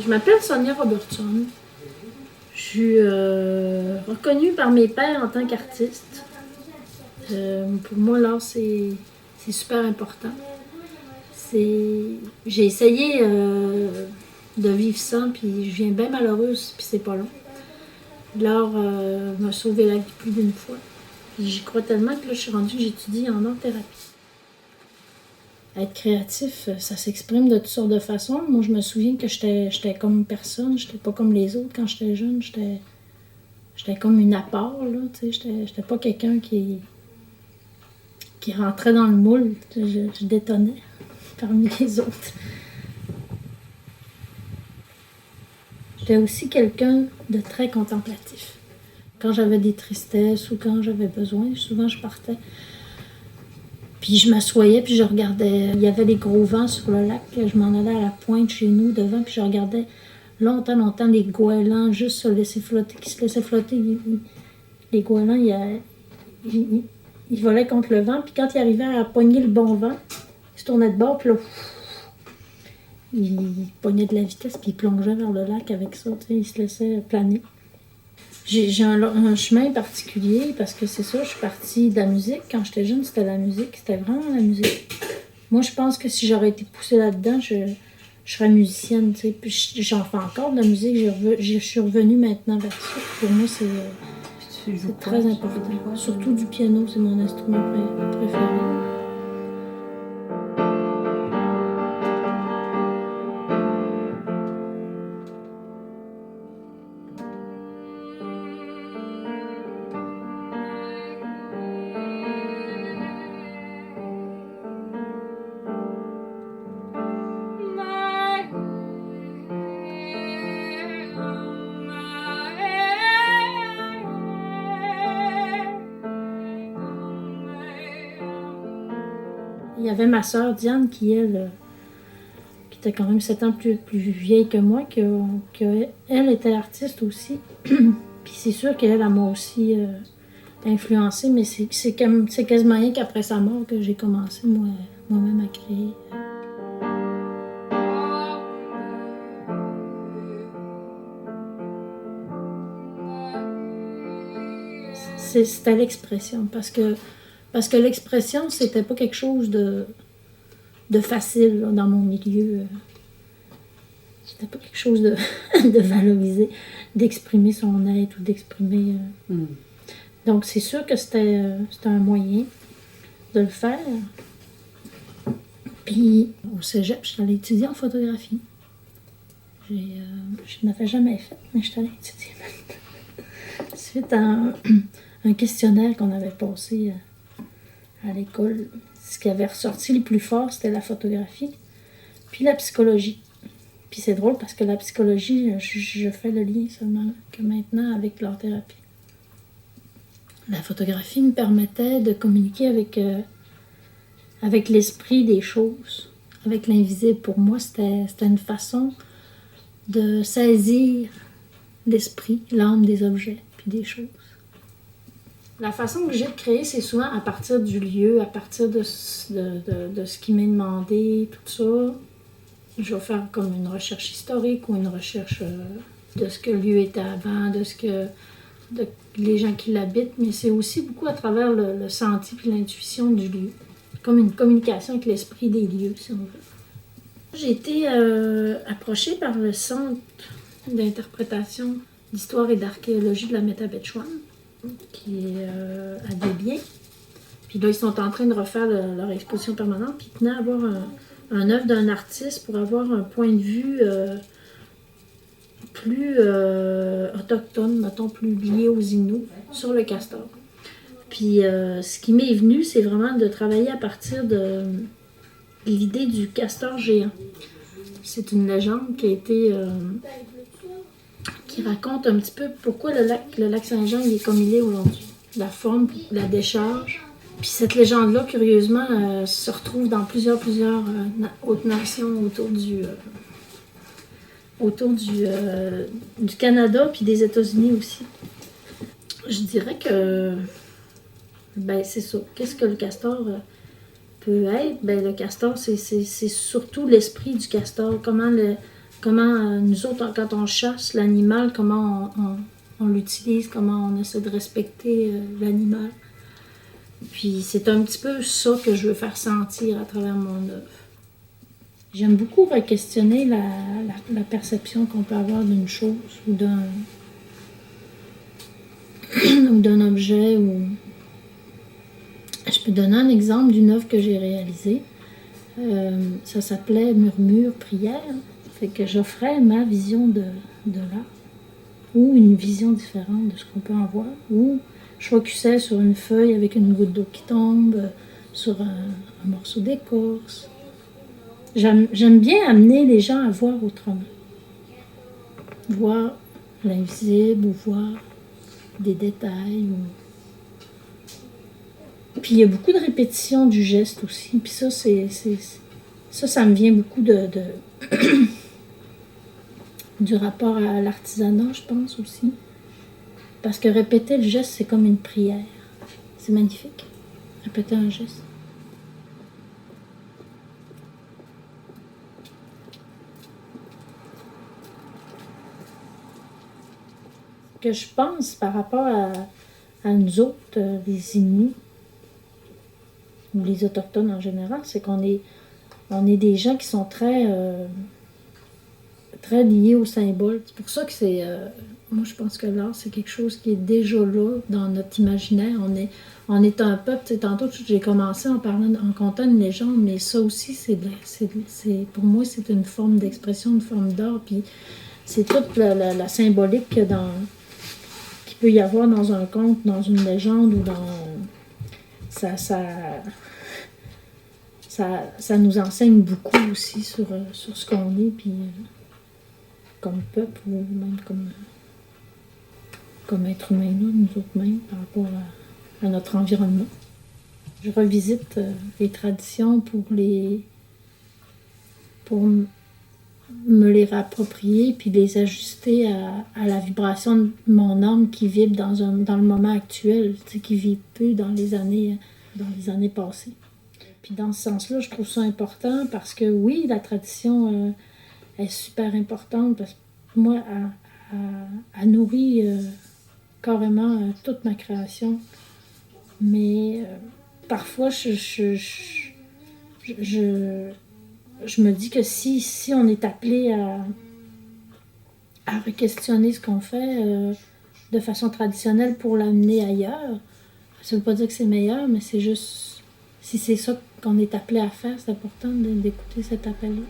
Je m'appelle Sonia Robertson. Je suis reconnue par mes pairs en tant qu'artiste. Pour moi, l'art, c'est super important. J'ai essayé de vivre sans, puis je viens bien malheureuse, puis c'est pas long. L'art m'a sauvé la vie plus d'une fois. Puis j'y crois tellement que là, je suis rendue que j'étudie en art-thérapie. Être créatif, ça s'exprime de toutes sortes de façons. Moi, je me souviens que j'étais comme personne, j'étais pas comme les autres quand j'étais jeune. J'étais comme une à part, là, tu sais. J'étais pas quelqu'un qui rentrait dans le moule. Je détonnais parmi les autres. J'étais aussi quelqu'un de très contemplatif. Quand j'avais des tristesses ou quand j'avais besoin, souvent je partais. Puis je m'assoyais, puis je regardais. Il y avait des gros vents sur le lac. Je m'en allais à la pointe chez nous, devant, puis je regardais longtemps les goélands juste se laisser flotter, qui se laissaient flotter. Les goélands, ils volaient contre le vent, puis quand ils arrivaient à pogner le bon vent, ils se tournaient de bord, puis là, ils pognaient de la vitesse, puis ils plongeaient vers le lac avec ça, tu sais, ils se laissaient planer. J'ai un chemin particulier parce que c'est ça, je suis partie de la musique. Quand j'étais jeune, c'était la musique, c'était vraiment la musique. Moi, je pense que si j'aurais été poussée là-dedans, je serais musicienne, tu sais. Puis j'en fais encore de la musique, je suis revenue maintenant vers ça. Pour moi, c'est très important. Surtout du piano, c'est mon instrument préféré. Il y avait ma sœur Diane qui, elle, qui était quand même 7 ans plus vieille que moi, elle était artiste aussi. Puis c'est sûr qu'elle m'a aussi influencée, mais c'est quasiment rien qu'après sa mort que j'ai commencé moi-même à créer. C'était l'expression, parce que l'expression, c'était pas quelque chose de facile là, dans mon milieu. C'était pas quelque chose de, de valorisé, d'exprimer son être ou d'exprimer... Donc c'est sûr que c'était un moyen de le faire. Puis au cégep, je suis allée étudier en photographie. Je n'avais jamais fait, mais je suis allée étudier. Suite à un questionnaire qu'on avait passé à l'école, ce qui avait ressorti le plus fort, c'était la photographie, puis la psychologie. Puis c'est drôle parce que la psychologie, je fais le lien seulement que maintenant avec l'art-thérapie. La photographie me permettait de communiquer avec l'esprit des choses, avec l'invisible. Pour moi, c'était une façon de saisir l'esprit, l'âme des objets puis des choses. La façon que j'ai de créer, c'est souvent à partir du lieu, à partir de ce qui m'est demandé, tout ça. Je vais faire comme une recherche historique ou une recherche de ce que le lieu était avant, de les gens qui l'habitent, mais c'est aussi beaucoup à travers le senti et l'intuition du lieu. Comme une communication avec l'esprit des lieux, si on veut. J'ai été approchée par le Centre d'interprétation d'histoire et d'archéologie de la Métabetchouan, qui est à Desbiens. Puis là, ils sont en train de refaire leur exposition permanente, puis ils tenaient à avoir un œuvre d'un artiste pour avoir un point de vue plus autochtone, mettons, plus lié aux Inuits, sur le castor. Puis ce qui m'est venu, c'est vraiment de travailler à partir de l'idée du castor géant. C'est une légende qui a été... qui raconte un petit peu pourquoi le lac Saint-Jean il est comme il est aujourd'hui. La forme, la décharge. Puis cette légende-là, curieusement, se retrouve dans plusieurs autres nations autour du Canada puis des États-Unis aussi. Je dirais que c'est ça. Qu'est-ce que le castor peut être? Le castor, c'est surtout l'esprit du castor. comment nous autres, quand on chasse l'animal, comment on l'utilise, comment on essaie de respecter l'animal. Puis c'est un petit peu ça que je veux faire sentir à travers mon œuvre. J'aime beaucoup questionner la perception qu'on peut avoir d'une chose ou d'un objet. Je peux donner un exemple d'une œuvre que j'ai réalisée. Ça s'appelait Murmure, prière. Fait que j'offrais ma vision de l'art ou une vision différente de ce qu'on peut en voir. Ou je focusais sur une feuille avec une goutte d'eau qui tombe, sur un morceau d'écorce. J'aime bien amener les gens à voir autrement. Voir l'invisible ou voir des détails. Puis il y a beaucoup de répétition du geste aussi. Puis ça, ça me vient beaucoup du rapport à l'artisanat, je pense aussi. Parce que répéter le geste, c'est comme une prière. C'est magnifique. Répéter un geste. Que je pense par rapport à nous autres, les Inuits, ou les Autochtones en général, c'est qu'on est des gens qui sont très liés au symbole. C'est pour ça que moi, je pense que l'art, c'est quelque chose qui est déjà là dans notre imaginaire. On est un peuple. Tantôt, j'ai commencé en contant une légende, mais ça aussi, pour moi, c'est une forme d'expression, une forme d'art. Puis c'est toute la symbolique qu'il peut y avoir dans un conte, dans une légende ou dans... Ça nous enseigne beaucoup aussi sur ce qu'on est, puis comme peuple ou même comme être humain, là, nous autres mêmes, par rapport à notre environnement. Je revisite les traditions pour me les réapproprier puis les ajuster à la vibration de mon âme qui vibre dans le moment actuel, tu sais, qui vibre peu dans les années passées. Puis dans ce sens-là, je trouve ça important parce que oui, la tradition est super importante parce que moi, elle nourrit carrément toute ma création. Mais parfois, je me dis que si on est appelé à re-questionner ce qu'on fait de façon traditionnelle pour l'amener ailleurs, ça ne veut pas dire que c'est meilleur, mais c'est juste, si c'est ça qu'on est appelé à faire, c'est important d'écouter cet appel-là.